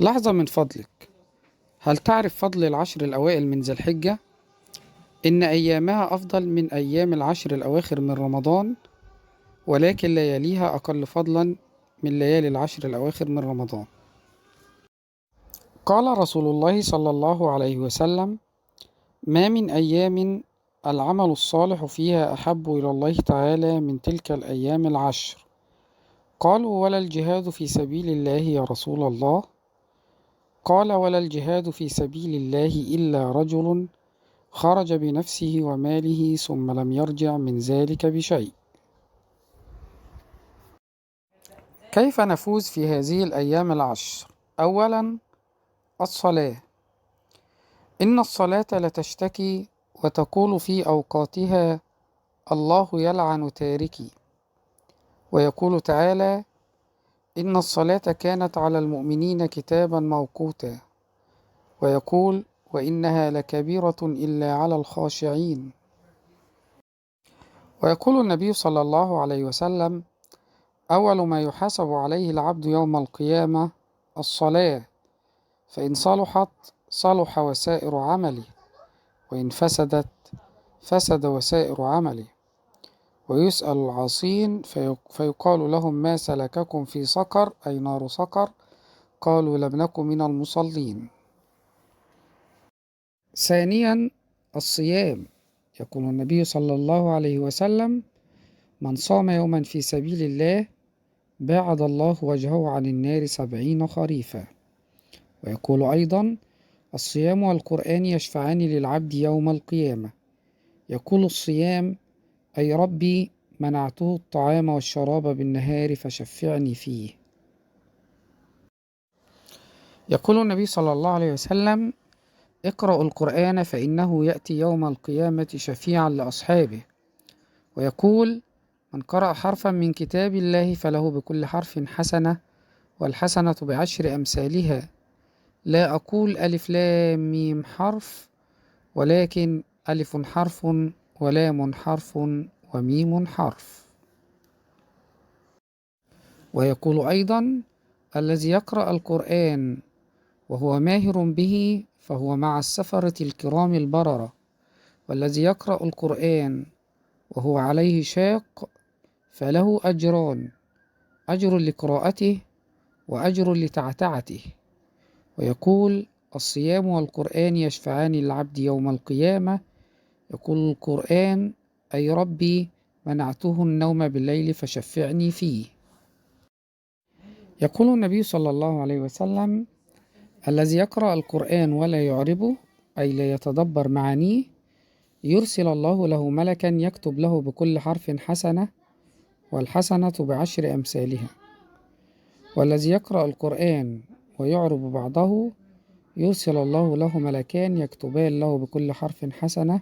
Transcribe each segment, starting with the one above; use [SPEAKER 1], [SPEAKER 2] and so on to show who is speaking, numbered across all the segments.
[SPEAKER 1] لحظة من فضلك، هل تعرف فضل العشر الأوائل من ذي الحجة؟ إن أيامها أفضل من أيام العشر الأواخر من رمضان، ولكن لياليها أقل فضلا من ليالي العشر الأواخر من رمضان. قال رسول الله صلى الله عليه وسلم: ما من أيام العمل الصالح فيها أحب إلى الله تعالى من تلك الأيام العشر. قالوا: ولا الجهاد في سبيل الله يا رسول الله؟ قال: ولا الجهاد في سبيل الله إلا رجل خرج بنفسه وماله ثم لم يرجع من ذلك بشيء. كيف نفوز في هذه الأيام العشر؟ أولا، الصلاة. إن الصلاة لتشتكي وتقول في أوقاتها: الله يلعن تاركي. ويقول تعالى: إن الصلاة كانت على المؤمنين كتابا موقوتا. ويقول: وإنها لكبيرة إلا على الخاشعين. ويقول النبي صلى الله عليه وسلم: أول ما يحاسب عليه العبد يوم القيامة الصلاة، فإن صلحت صلح وسائر عمله، وإن فسدت فسد وسائر عمله. ويسأل العاصين فيقال لهم: ما سلككم في سقر، أي نار سقر؟ قالوا: لم نكن من المصلين. ثانيا، الصيام. يقول النبي صلى الله عليه وسلم: من صام يوما في سبيل الله باعد الله وجهه عن النار 70 خريفا. ويقول أيضا: الصيام والقرآن يشفعان للعبد يوم القيامة. يقول الصيام: أي ربي منعته الطعام والشراب بالنهار فشفعني فيه. يقول النبي صلى الله عليه وسلم: اقرأوا القرآن فإنه يأتي يوم القيامة شفيعا لأصحابه. ويقول: من قرأ حرفا من كتاب الله فله بكل حرف حسنة، والحسنة بعشر أمثالها. لا أقول ألف لام ميم حرف، ولكن ألف حرف ولام حرف وميم حرف. ويقول أيضا: الذي يقرأ القرآن وهو ماهر به فهو مع السفرة الكرام البررة، والذي يقرأ القرآن وهو عليه شاق فله أجران: أجر لقراءته وأجر لتعتعته. ويقول: الصيام والقرآن يشفعان للعبد يوم القيامة. يقول القرآن: أي ربي منعته النوم بالليل فشفعني فيه. يقول النبي صلى الله عليه وسلم: الذي يقرأ القرآن ولا يعربه، أي لا يتدبر معانيه، يرسل الله له ملكا يكتب له بكل حرف حسنة، والحسنة بعشر أمثالها. والذي يقرأ القرآن ويعرب بعضه يرسل الله له ملكان يكتبان له بكل حرف حسنة،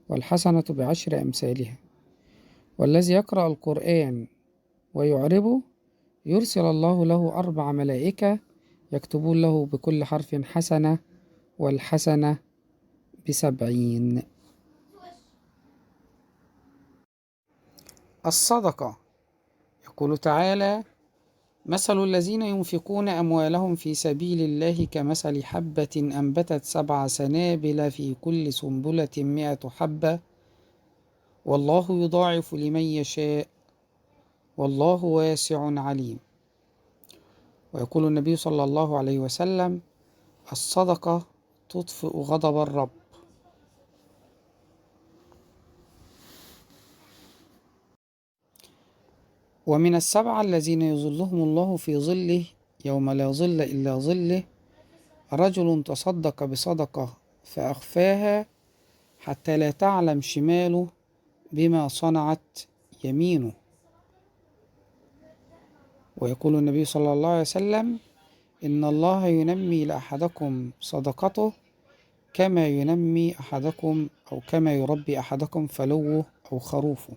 [SPEAKER 1] والحسنة بعشر أمثالها. والذي يقرأ القرآن ويعربه يرسل الله له 4 ملائكة يكتبون له بكل حرف حسنة، والحسنة ب70. الصدقة. يقول تعالى: مثل الذين ينفقون أموالهم في سبيل الله كمثل حبة أنبتت 7 سنابل في كل سنبلة 100 حبة، والله يضاعف لمن يشاء، والله واسع عليم. ويقول النبي صلى الله عليه وسلم: الصدقة تطفئ غضب الرب. ومن 7 الذين يظلهم الله في ظله يوم لا ظل إلا ظله: رجل تصدق بصدقة فأخفاها حتى لا تعلم شماله بما صنعت يمينه. ويقول النبي صلى الله عليه وسلم: إن الله ينمي لأحدكم صدقته كما ينمي أحدكم أو كما يربي أحدكم فلوه أو خروفه.